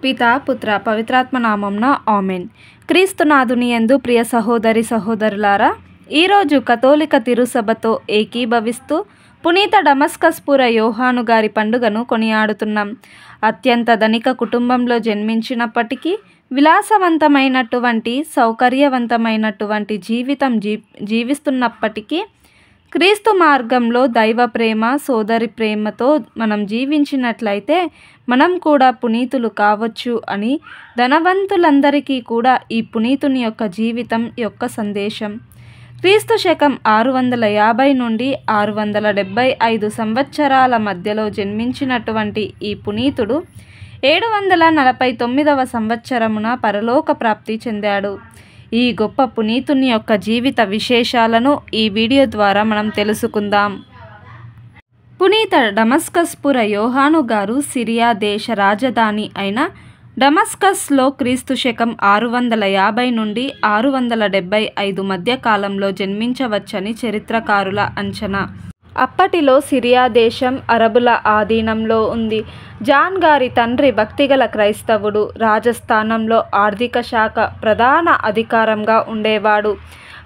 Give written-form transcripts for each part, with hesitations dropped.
పితా పుత్ర పవిత్రాత్మ నామంన ఆమెన్. క్రీస్తునాథుని యందు ప్రియ సహోదరి సహోదరులారా, ఈరోజు కథోలిక తిరుసభతో ఏకీభవిస్తూ పునీత డమస్కస్పుర యోహాను గారి పండుగను కొనియాడుతున్నాం. అత్యంత ధనిక కుటుంబంలో జన్మించినప్పటికీ విలాసవంతమైనటువంటి సౌకర్యవంతమైనటువంటి జీవితం జీవిస్తున్నప్పటికీ క్రీస్తు మార్గంలో దైవ ప్రేమ సోదరి ప్రేమతో మనం జీవించినట్లయితే మనం కూడా పునీతులు కావచ్చు అని ధనవంతులందరికీ కూడా ఈ పునీతుని యొక్క జీవితం యొక్క సందేశం. క్రీస్తు శకం 650 నుండి 675 సంవత్సరాల మధ్యలో జన్మించినటువంటి ఈ పునీతుడు 749వ సంవత్సరమున పరలోక ప్రాప్తి చెందాడు. ఈ గొప్ప పునీతుని యొక్క జీవిత విశేషాలను ఈ వీడియో ద్వారా మనం తెలుసుకుందాం. పునీత డమస్కస్పుర యోహాను గారు సిరియా దేశ రాజధాని అయిన డమస్కస్లో క్రీస్తు శకం 650 నుండి 675 మధ్య కాలంలో జన్మించవచ్చని చరిత్రకారుల అంచనా. అప్పటిలో సిరియా దేశం అరబుల ఆధీనంలో ఉంది. జాన్ గారి తండ్రి భక్తిగల క్రైస్తవుడు, రాజస్థానంలో ఆర్థిక శాఖ ప్రధాన అధికారంగా ఉండేవాడు.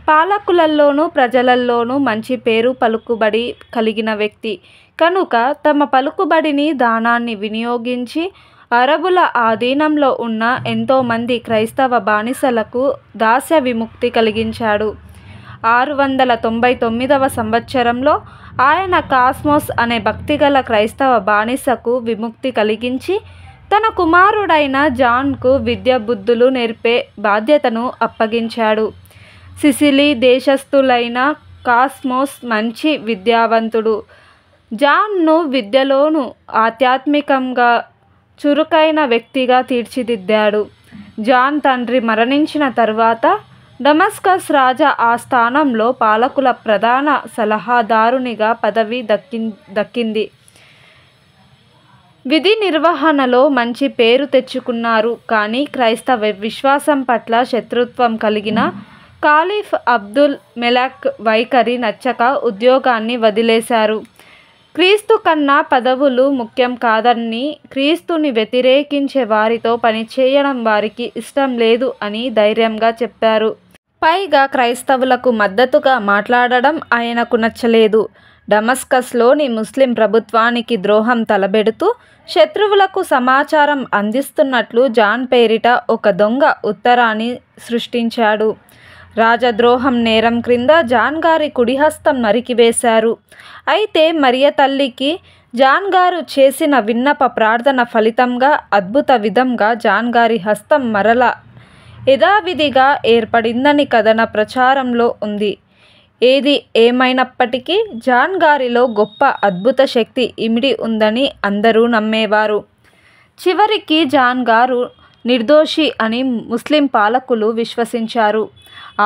పాలకులలోనూ ప్రజలలోనూ మంచి పేరు పలుకుబడి కలిగిన వ్యక్తి కనుక తమ పలుకుబడిని దానాన్ని వినియోగించి అరబుల ఆధీనంలో ఉన్న ఎంతోమంది క్రైస్తవ బానిసలకు దాస్య విముక్తి కలిగించాడు. 699వ సంవత్సరంలో ఆయన కాస్మోస్ అనే భక్తిగల క్రైస్తవ బానిసకు విముక్తి కలిగించి తన కుమారుడైన జాన్కు విద్య బుద్ధులు నేర్పే బాధ్యతను అప్పగించాడు. సిసిలీ దేశస్థులైన కాస్మోస్ మంచి విద్యావంతుడు. జాన్ను విద్యలోనూ ఆధ్యాత్మికంగా చురుకైన వ్యక్తిగా తీర్చిదిద్దాడు. జాన్ తండ్రి మరణించిన తరువాత డమస్కస్ రాజా ఆ స్థానంలో పాలకుల ప్రధాన సలహాదారునిగా పదవి దక్కింది. విధి నిర్వహణలో మంచి పేరు తెచ్చుకున్నారు. కానీ క్రైస్తవ విశ్వాసం పట్ల శత్రుత్వం కలిగిన ఖలీఫ్ అబ్దుల్ మెలక్ వైఖరి నచ్చక ఉద్యోగాన్ని వదిలేశారు. క్రీస్తు కన్నా పదవులు ముఖ్యం కాదని, క్రీస్తుని వ్యతిరేకించే వారితో పనిచేయడం వారికి ఇష్టం లేదు అని ధైర్యంగా చెప్పారు. పైగా క్రైస్తవులకు మద్దతుగా మాట్లాడడం ఆయనకు నచ్చలేదు. డమస్కస్లోని ముస్లిం ప్రభుత్వానికి ద్రోహం తలబెడుతూ శత్రువులకు సమాచారం అందిస్తున్నట్లు జాన్ పేరిట ఒక దొంగ ఉత్తరాన్ని సృష్టించాడు. రాజద్రోహం నేరం క్రింద జాన్ గారి కుడిహస్తం నరికివేశారు. అయితే మరియ తల్లికి జాన్ గారు చేసిన విన్నప ప్రార్థన ఫలితంగా అద్భుత విధంగా జాన్ గారి హస్తం మరల యథావిధిగా ఏర్పడిందని కథన ప్రచారంలో ఉంది. ఏది ఏమైనప్పటికీ జాన్ గారిలో గొప్ప అద్భుత శక్తి ఇమిడి ఉందని అందరూ నమ్మేవారు. చివరికి జాన్ గారు నిర్దోషి అని ముస్లిం పాలకులు విశ్వసించారు.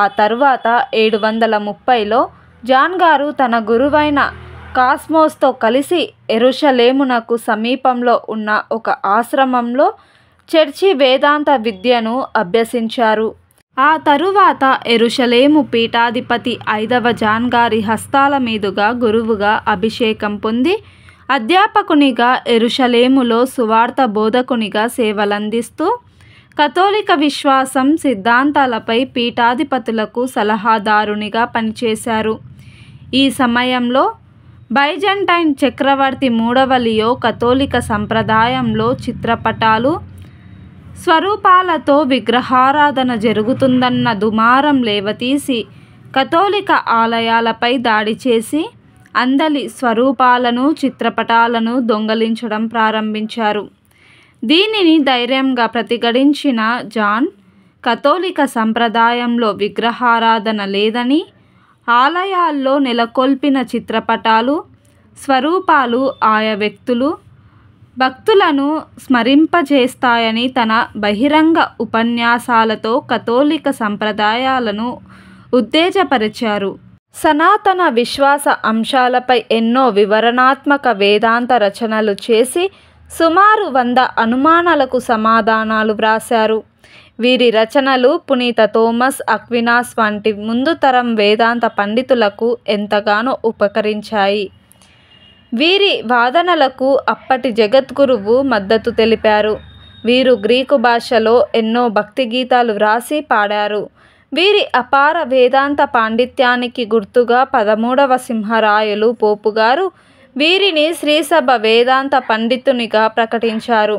ఆ తరువాత 730లో జాన్ గారు తన గురువైన కాస్మోస్తో కలిసి యెరూషలేమునకు సమీపంలో ఉన్న ఒక ఆశ్రమంలో చర్చి వేదాంత విద్యను అభ్యసించారు. ఆ తరువాత యెరూషలేము పీఠాధిపతి 5వ జాన్ గారి హస్తాల మీదుగా గురువుగా అభిషేకం పొంది అధ్యాపకునిగా యెరూషలేములో సువార్త బోధకునిగా సేవలందిస్తూ కథోలిక విశ్వాసం సిద్ధాంతాలపై పీఠాధిపతులకు సలహాదారునిగా పనిచేశారు. ఈ సమయంలో బైజంటైన్ చక్రవర్తి 3వ లియో కథోలిక సంప్రదాయంలో చిత్రపటాలు స్వరూపాలతో విగ్రహారాధన జరుగుతుందన్న దుమారం లేవతీసి కథోలిక ఆలయాలపై దాడి చేసి అందలి స్వరూపాలను చిత్రపటాలను దొంగలించడం ప్రారంభించారు. దీనిని ధైర్యంగా ప్రతిఘటించిన జాన్ కథోలిక సంప్రదాయంలో విగ్రహారాధన లేదని, ఆలయాల్లో నెలకొల్పిన చిత్రపటాలు స్వరూపాలు ఆయా వ్యక్తులు భక్తులను స్మరింపజేస్తాయని తన బహిరంగ ఉపన్యాసాలతో కథోలిక సంప్రదాయాలను ఉత్తేజపరిచారు. సనాతన విశ్వాస అంశాలపై ఎన్నో వివరణాత్మక వేదాంత రచనలు చేసి సుమారు 100 అనుమానాలకు సమాధానాలు వ్రాశారు. వీరి రచనలు పునీత థోమస్ అక్వినాస్ వంటి ముందు తరం వేదాంత పండితులకు ఎంతగానో ఉపకరించాయి. వీరి వాదనలకు అప్పటి జగద్గురువు మద్దతు తెలిపారు. వీరు గ్రీకు భాషలో ఎన్నో భక్తి గీతాలు వ్రాసి పాడారు. వీరి అపార వేదాంత పాండిత్యానికి గుర్తుగా 13వ సింహరాయలు పోపుగారు వీరిని శ్రీసభ వేదాంత పండితునిగా ప్రకటించారు.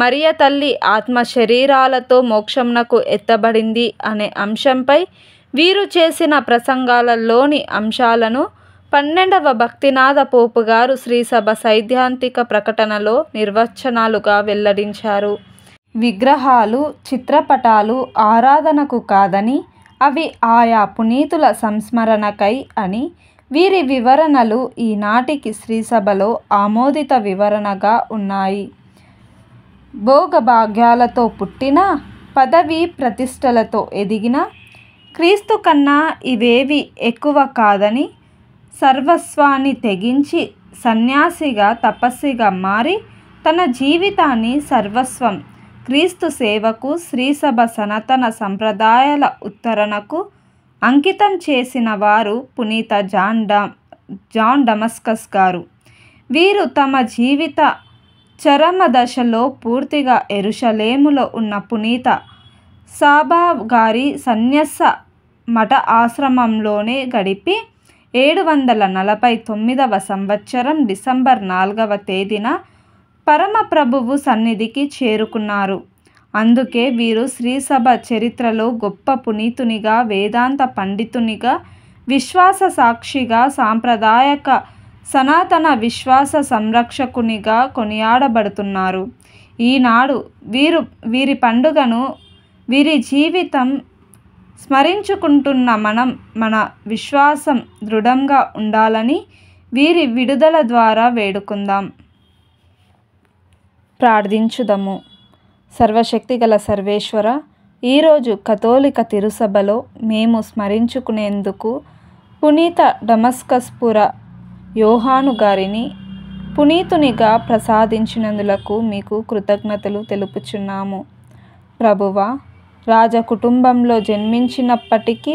మరియ తల్లి ఆత్మ శరీరాలతో మోక్షంనకు ఎత్తబడింది అనే అంశంపై వీరు చేసిన ప్రసంగాలలోని అంశాలను 12వ భక్తినాథ పోపుగారు శ్రీసభ సైద్ధాంతిక ప్రకటనలో నిర్వచనాలుగా వెల్లడించారు. విగ్రహాలు, చిత్రపటాలు ఆరాధనకు కాదని, అవి ఆయా పునీతుల సంస్మరణకై అని వీరి వివరణలు ఈనాటికి శ్రీసభలో ఆమోదిత వివరణగా ఉన్నాయి. భోగభాగ్యాలతో పుట్టిన, పదవి ప్రతిష్టలతో ఎదిగిన, క్రీస్తు కన్నా ఇవేవి ఎక్కువ కాదని, సర్వస్వాన్ని తెగించి సన్యాసిగా తపస్విగా మారి తన జీవితాన్ని సర్వస్వం క్రీస్తు సేవకు, శ్రీసభ సనాతన సంప్రదాయాల ఉత్తరణకు అంకితం చేసిన వారు పునీత జాన్ డమస్కస్ గారు. వీరు తమ జీవిత చరమ దశలో పూర్తిగా యెరూషలేములో ఉన్న పునీత సాబా గారి సన్యాస మఠ ఆశ్రమంలోనే గడిపి 749వ సంవత్సరం డిసెంబర్ 4వ తేదీన పరమప్రభువు సన్నిధికి చేరుకున్నారు. అందుకే వీరు శ్రీసభ చరిత్రలో గొప్ప పునీతునిగా, వేదాంత పండితునిగా, విశ్వాస సాక్షిగా, సాంప్రదాయక సనాతన విశ్వాస సంరక్షకునిగా కొనియాడబడుతున్నారు. ఈనాడు వీరి పండుగను, వీరి జీవితం స్మరించుకుంటున్న మనం మన విశ్వాసం దృఢంగా ఉండాలని వీరి విడుదల ద్వారా వేడుకుందాం. ప్రార్థించుదము. సర్వశక్తిగల సర్వేశ్వర, ఈరోజు కథోలిక తిరుసభలో మేము స్మరించుకునేందుకు పునీత డమస్కస్పుర యోహాను గారిని పునీతునిగా ప్రసాదించినందులకు మీకు కృతజ్ఞతలు తెలుపుచున్నాము. ప్రభువా, రాజకుటుంబంలో జన్మించినప్పటికీ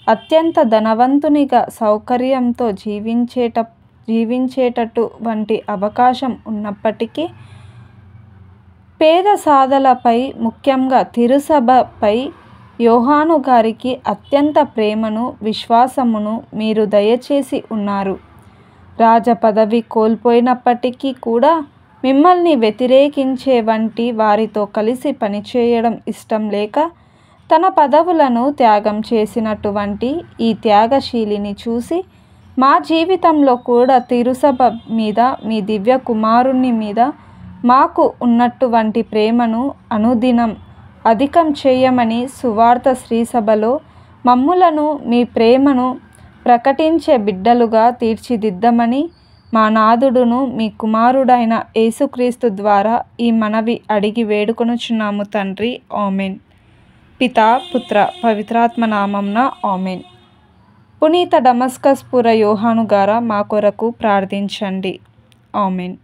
అత్యంత ధనవంతునిగా సౌకర్యంతో జీవించేటట్టు వంటి అవకాశం ఉన్నప్పటికీ పేద సాధలపై, ముఖ్యంగా తిరుసభపై యోహాను గారికి అత్యంత ప్రేమను, విశ్వాసమును మీరు దయచేసి ఉన్నారు. రాజ పదవి కోల్పోయినప్పటికీ కూడా మిమ్మల్ని వ్యతిరేకించే వంటి వారితో కలిసి పనిచేయడం ఇష్టం లేక తన పదవులను త్యాగం చేసినటువంటి ఈ త్యాగశీలిని చూసి మా జీవితంలో కూడా తిరుసభ మీద, మీ దివ్య కుమారుని మీద మాకు ఉన్నటువంటి ప్రేమను అనుదినం అధికం చేయమని సువార్త శ్రీసభలో మమ్ములను మీ ప్రేమను ప్రకటించే బిడ్డలుగా తీర్చిదిద్దమని మా నాథుడును మీ కుమారుడైన యేసుక్రీస్తు ద్వారా ఈ మనవి అడిగి వేడుకొనుచున్నాము తండ్రి. ఆమెన్. పితా, పుత్ర, పవిత్రాత్మ నామంన ఆమెన్. పునీత డమస్కస్పుర యోహాను గారా మా కొరకు ప్రార్థించండి. ఆమెన్.